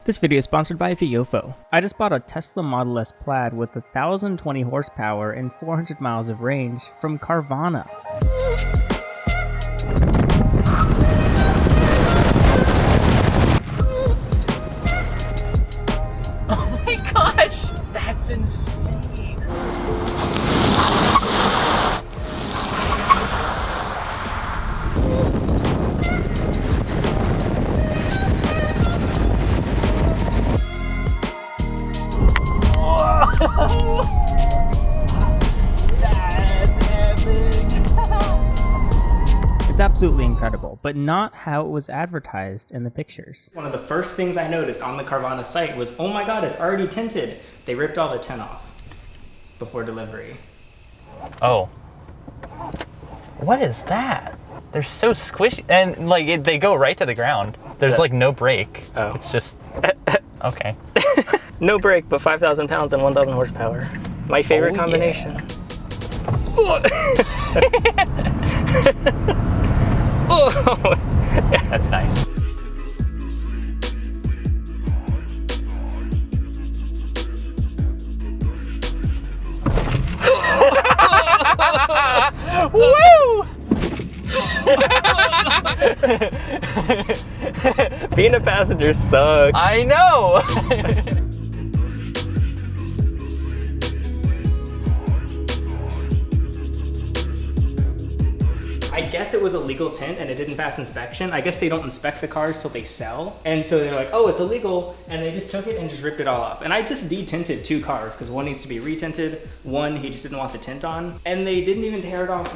This video is sponsored by Viofo. I just bought a Tesla Model S Plaid with 1,020 horsepower and 400 miles of range from Carvana. Oh my gosh, that's insane. That's epic. It's absolutely incredible, but not how it was advertised in the pictures. One of the first things I noticed on the Carvana site was, oh my god, it's already tinted. They ripped all the tint off before delivery. Oh. What is that? They're so squishy, and like they go right to the ground. There's like no brake. Oh. It's just, okay. No brake, but 5,000 pounds and 1,000 horsepower. My favorite combination. Yeah. Oh. That's nice. Woo! Being a passenger sucks. I know. I guess it was a legal tint and it didn't pass inspection. I guess they don't inspect the cars till they sell. And so they're like, oh, it's illegal. And they just took it and just ripped it all off. And I just de-tinted 2 cars because one needs to be re-tinted. One, he just didn't want the tint on. And they didn't even tear it off.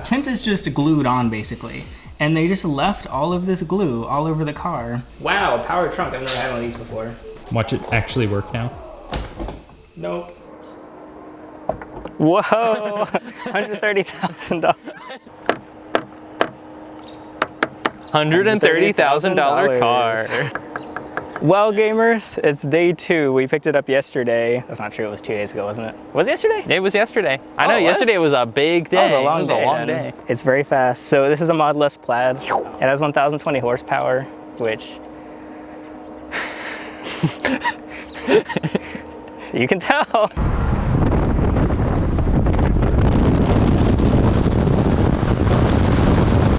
Tint is just glued on basically. And they just left all of this glue all over the car. Wow, power trunk. I've never had one of these before. Watch it actually work now. Nope. Whoa, $130,000. $130,000 car. Well, gamers, it's day 2. We picked it up yesterday. That's not true. It was 2 days ago, wasn't it? Was it yesterday? It was yesterday. I know, it was? yesterday was a big day. That was a long it was day. a long day. It's very fast. So this is a Model S Plaid. It has 1,020 horsepower, which you can tell.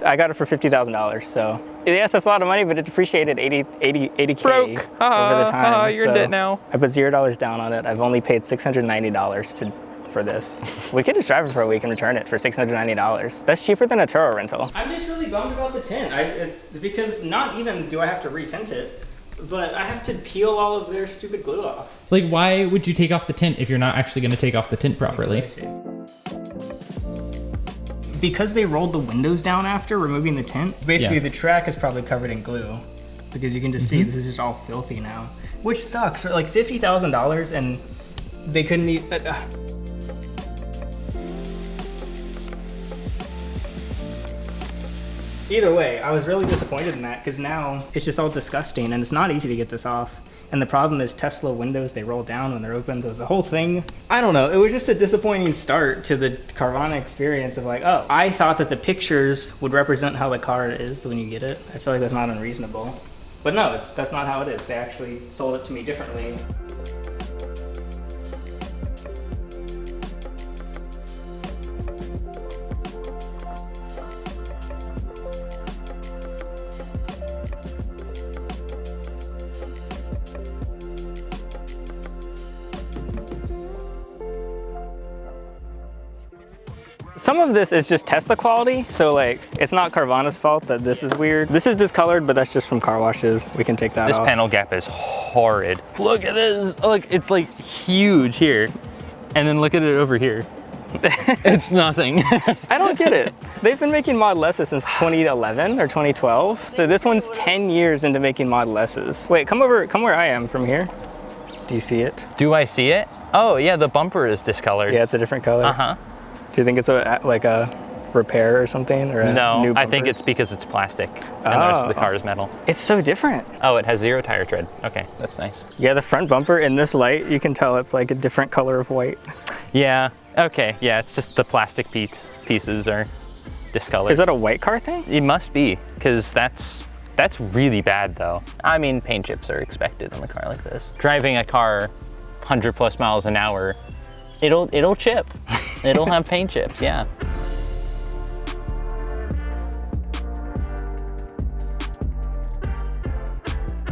I got it for $50,000, so yes, that's a lot of money, but it depreciated 80K Broke. over the time. You're in debt now. I put $0 down on it. I've only paid $690 for this. We could just drive it for a week and return it for $690. That's cheaper than a Turo rental. I'm just really bummed about the tint. It's because not even do I have to re-tint it, but I have to peel all of their stupid glue off. Like, why would you take off the tint if you're not actually going to take off the tint properly? Because they rolled the windows down after removing the tint, basically the track is probably covered in glue because you can just see this is just all filthy now, which sucks. For like $50,000 and they couldn't even... Either way, I was really disappointed in that because now it's just all disgusting and it's not easy to get this off. And the problem is Tesla windows, they roll down when they're open. So it was the whole thing. I don't know. It was just a disappointing start to the Carvana experience of like, oh, I thought that the pictures would represent how the car is when you get it. I feel like that's not unreasonable. But no, that's not how it is. They actually sold it to me differently. Some of this is just Tesla quality, so like it's not Carvana's fault that this is weird. This is discolored, but that's just from car washes. We can take that off. This panel gap is horrid. Look at this. Look, it's like huge here. And then look at it over here. It's nothing. I don't get it. They've been making Model S's since 2011 or 2012. So this one's 10 years into making Model S's. Wait, come where I am from here. Do you see it? Do I see it? Oh yeah, the bumper is discolored. Yeah, it's a different color. Uh-huh. Do you think it's like a repair or something? Or a new bumper? I think it's because it's plastic and the rest of the car is metal. It's so different. Oh, it has 0 tire tread. Okay, that's nice. Yeah, the front bumper in this light, you can tell it's like a different color of white. Yeah, okay, yeah, it's just the plastic pieces are discolored. Is that a white car thing? It must be, because That's really bad though. I mean, paint chips are expected on a car like this. Driving a car 100+ miles an hour, it'll chip. It'll have paint chips, yeah.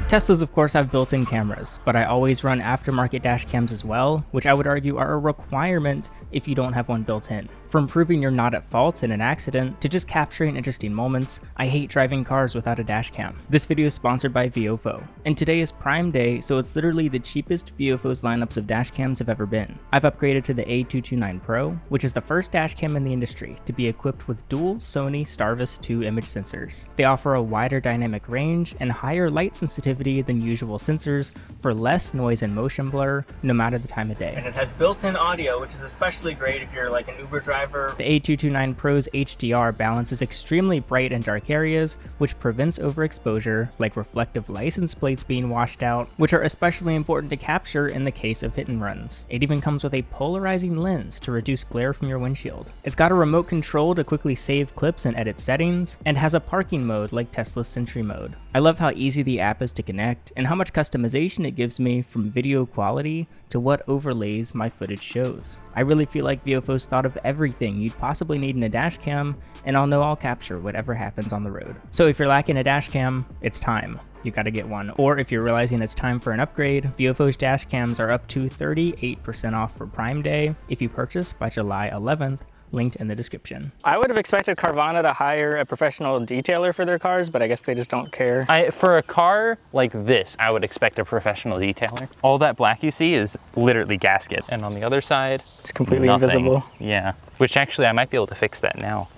Teslas, of course, have built-in cameras, but I always run aftermarket dash cams as well, which I would argue are a requirement if you don't have one built in. From proving you're not at fault in an accident to just capturing interesting moments, I hate driving cars without a dash cam. This video is sponsored by Viofo, and today is Prime Day, so it's literally the cheapest Viofo's lineups of dash cams have ever been. I've upgraded to the A229 Pro, which is the first dash cam in the industry to be equipped with dual Sony Starvis 2 image sensors. They offer a wider dynamic range and higher light sensitivity than usual sensors for less noise and motion blur, no matter the time of day. And it has built-in audio, which is especially great if you're like an Uber driver. The A229 Pro's HDR balances extremely bright and dark areas, which prevents overexposure, like reflective license plates being washed out, which are especially important to capture in the case of hit and runs. It even comes with a polarizing lens to reduce glare from your windshield. It's got a remote control to quickly save clips and edit settings, and has a parking mode like Tesla's Sentry mode. I love how easy the app is to connect, and how much customization it gives me from video quality to what overlays my footage shows. I really feel like Viofo's thought of everything you'd possibly need in a dash cam, and I'll know I'll capture whatever happens on the road. So if you're lacking a dash cam, it's time. You gotta get one. Or if you're realizing it's time for an upgrade, Viofo's dash cams are up to 38% off for Prime Day if you purchase by July 11th. Linked in the description. I would have expected Carvana to hire a professional detailer for their cars, but I guess they just don't care. For a car like this, I would expect a professional detailer. All that black you see is literally gasket. And on the other side, it's completely nothing. invisible. Yeah, which actually I might be able to fix that now.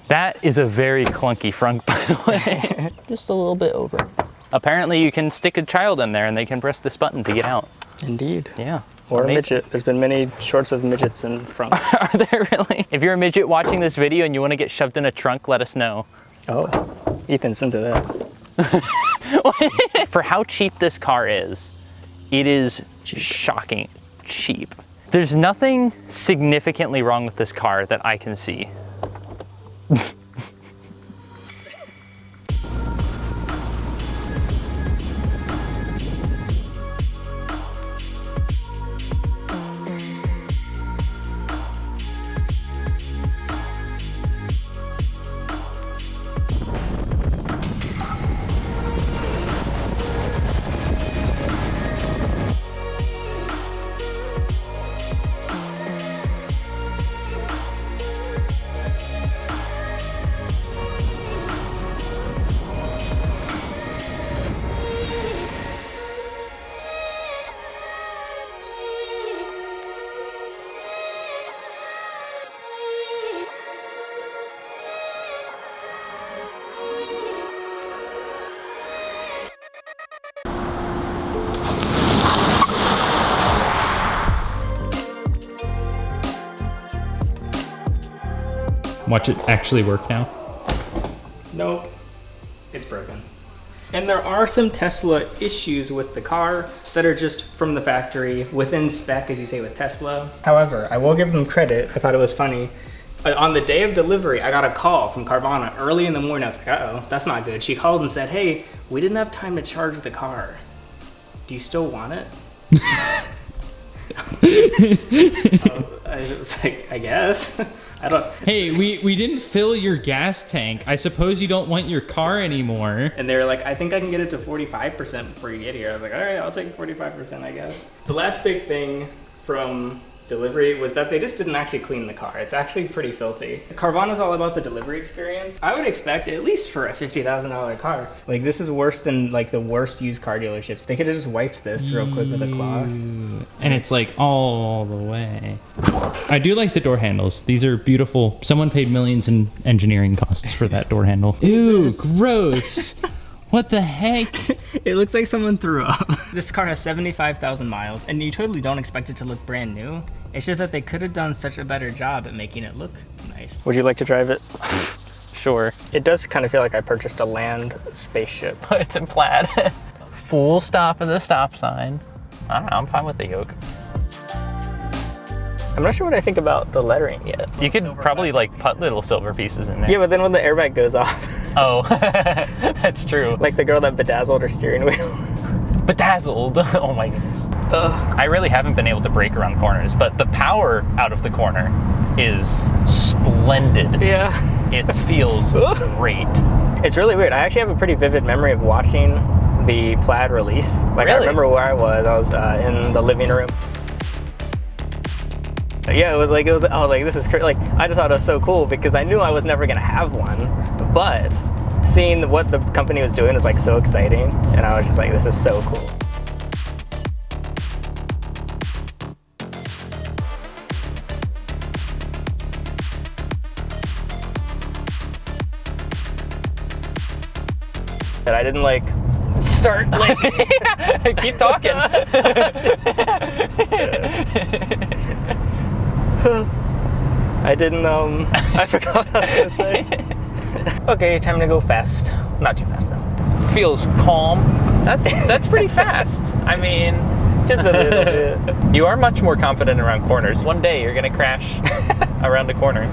That is a very clunky front, by the way. Just a little bit over. Apparently you can stick a child in there and they can press this button to get out. Indeed. Yeah. Or amazing. a midget. There's been many shorts of midgets in front. Are there really? If you're a midget watching this video and you want to get shoved in a trunk, let us know. Oh, Ethan's into that. For how cheap this car is, it is shocking cheap. There's nothing significantly wrong with this car that I can see. Watch it actually work now. Nope, it's broken. And there are some Tesla issues with the car that are just from the factory, within spec, as you say with Tesla. However, I will give them credit. I thought it was funny. On the day of delivery, I got a call from Carvana early in the morning. I was like, uh-oh, that's not good. She called and said, hey, we didn't have time to charge the car. Do you still want it? I was like, I guess. I don't. Hey, we didn't fill your gas tank. I suppose you don't want your car anymore. And they were like, I think I can get it to 45% before you get here. I was like, all right, I'll take 45%, I guess. The last big thing from delivery was that they just didn't actually clean the car. It's actually pretty filthy. Carvana's all about the delivery experience. I would expect, at least for a $50,000 car, like this is worse than like the worst used car dealerships. They could have just wiped this real quick with a cloth. And it's like all the way. I do like the door handles. These are beautiful. Someone paid millions in engineering costs for that door handle. Ew, gross. What the heck? It looks like someone threw up. This car has 75,000 miles, and you totally don't expect it to look brand new. It's just that they could have done such a better job at making it look nice. Would you like to drive it? Sure. It does kind of feel like I purchased a land spaceship. It's in plaid. Full stop at the stop sign. I don't know, I'm fine with the yoke. I'm not sure what I think about the lettering yet. You could probably like put little silver pieces in there. Yeah, but then when the airbag goes off. Oh, that's true. Like the girl that bedazzled her steering wheel. Bedazzled. Oh my goodness. I really haven't been able to brake around corners, but the power out of the corner is splendid. Yeah. It feels great. It's really weird. I actually have a pretty vivid memory of watching the Plaid release. Like Really? I remember where I was in the living room. Yeah, I was like, this is crazy. Like, I just thought it was so cool because I knew I was never gonna have one, but seeing what the company was doing was like so exciting, and I was just like, this is so cool. That I didn't like start like Keep talking. I didn't I forgot what I was gonna say. Okay, time to go fast. Not too fast though. Feels calm. That's pretty fast. I mean, Just a little bit. you are much more confident around corners. One day you're gonna crash around a corner.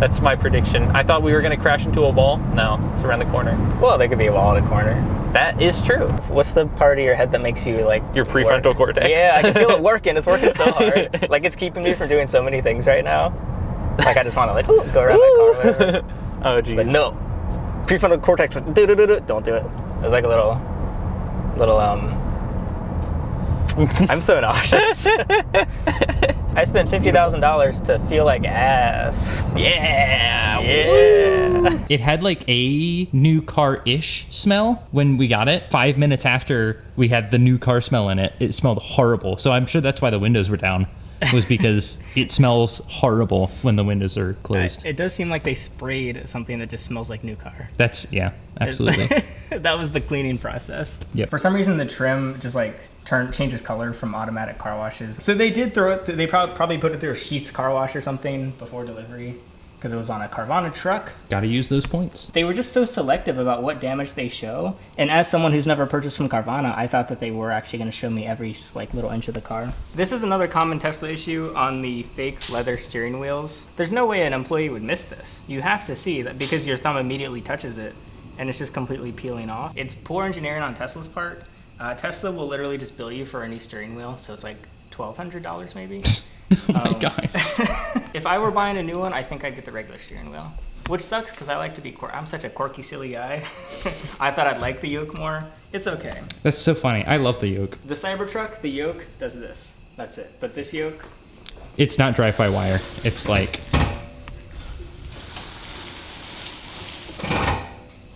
That's my prediction. I thought we were gonna crash into a wall. No, it's around the corner. Well, there could be a wall at a corner. That is true. What's the part of your head that makes you like Your prefrontal work? cortex. Yeah, I can feel it working. It's working so hard. Like it's keeping me from doing so many things right now. Like I just want to like go around that car. Whatever. Oh geez. But no, prefrontal cortex. Don't do it. It was like a little. I'm so nauseous. I spent $50,000 to feel like ass. Yeah. Yeah. It had like a new car-ish smell when we got it. 5 minutes after we had the new car smell in it, it smelled horrible. So I'm sure that's why the windows were down, was because it smells horrible when the windows are closed. It does seem like they sprayed something that just smells like new car. That's, yeah, absolutely. That was the cleaning process. Yep. For some reason, the trim just like changes color from automatic car washes. So they did throw it. They probably put it through a Sheets car wash or something before delivery because it was on a Carvana truck. Gotta use those points. They were just so selective about what damage they show. And as someone who's never purchased from Carvana, I thought that they were actually going to show me every like little inch of the car. This is another common Tesla issue on the fake leather steering wheels. There's no way an employee would miss this. You have to see that because your thumb immediately touches it and it's just completely peeling off. It's poor engineering on Tesla's part. Tesla will literally just bill you for a new steering wheel. So it's like $1,200 maybe. Oh my God. If I were buying a new one, I think I'd get the regular steering wheel. Which sucks because I like to be I'm such a quirky, silly guy. I thought I'd like the yoke more. It's okay. That's so funny. I love the yoke. The Cybertruck, the yoke does this. That's it. But this yoke, It's not drive-by-wire. It's like...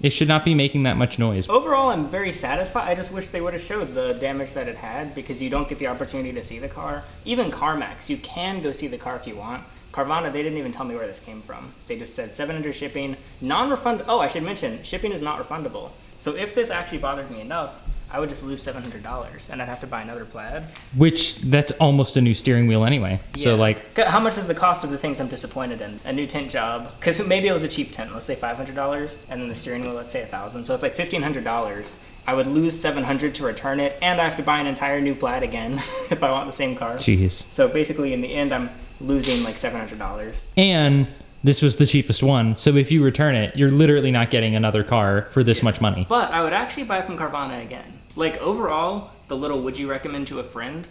It should not be making that much noise. overall, I'm very satisfied. I just wish they would have showed the damage that it had because you don't get the opportunity to see the car. Even CarMax, you can go see the car if you want. Carvana, they didn't even tell me where this came from. They just said $700 shipping, non-refund. Oh, I should mention, shipping is not refundable. So if this actually bothered me enough, I would just lose $700 and I'd have to buy another Plaid. Which, that's almost a new steering wheel anyway. So like... How much is the cost of the things I'm disappointed in? A new tint job, because maybe it was a cheap tint, let's say $500, and then the steering wheel, let's say $1,000. So it's like $1,500. I would lose $700 to return it, and I have to buy an entire new Plaid again if I want the same car. Jeez. So basically, in the end, I'm losing like $700. And this was the cheapest one, so if you return it, you're literally not getting another car for this much money. But I would actually buy from Carvana again. Like overall, the little would you recommend to a friend,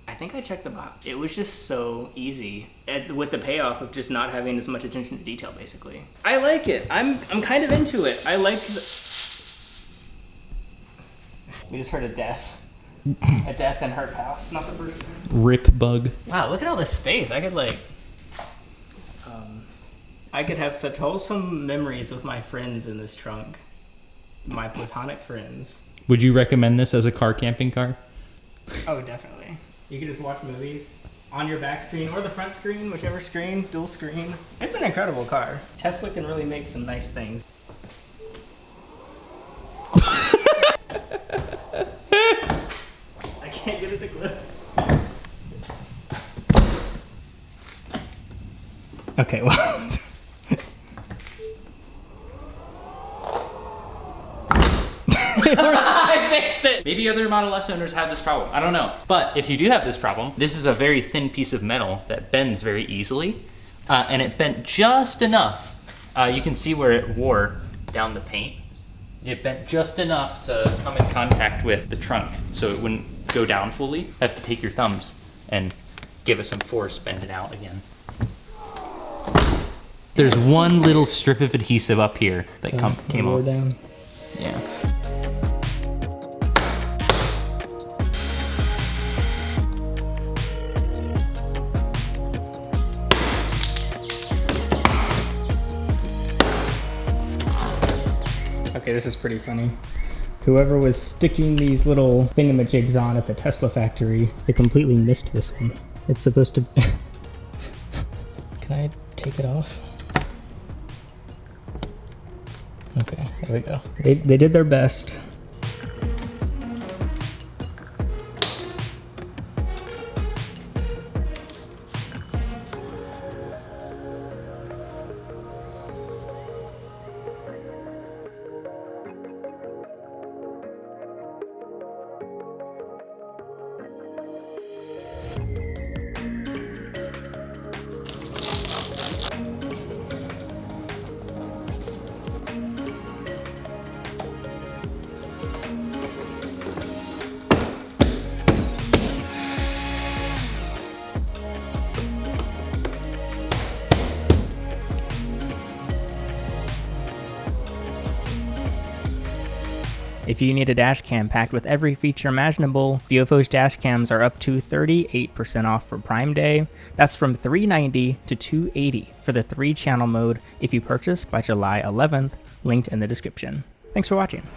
I think I checked the box. It was just so easy with the payoff of just not having as much attention to detail, basically. I like it. I'm kind of into it. I like We just heard a death. A death in her house, not the first time. Rip bug. Wow, look at all this space. I could like... I could have such wholesome memories with my friends in this trunk. My platonic friends. Would you recommend this as a car camping car? Oh, definitely. You can just watch movies on your back screen or the front screen, whichever screen, dual screen. It's an incredible car. Tesla can really make some nice things. I can't get it to clip. Okay, well. I fixed it! Maybe other Model S owners have this problem. I don't know. But if you do have this problem, this is a very thin piece of metal that bends very easily. And it bent just enough. You can see where it wore down the paint. It bent just enough to come in contact with the trunk so it wouldn't go down fully. You have to take your thumbs and give it some force, bend it out again. There's one little strip of adhesive up here that came off. Down. Yeah. Okay, this is pretty funny. Whoever was sticking these little thingamajigs on at the Tesla factory, they completely missed this one. It's supposed to... Can I take it off? Okay, there we go. They did their best. If you need a dash cam packed with every feature imaginable, VioFo's dash cams are up to 38% off for Prime Day. That's from $390 to $280 for the 3-channel mode if you purchase by July 11th, linked in the description. Thanks for watching.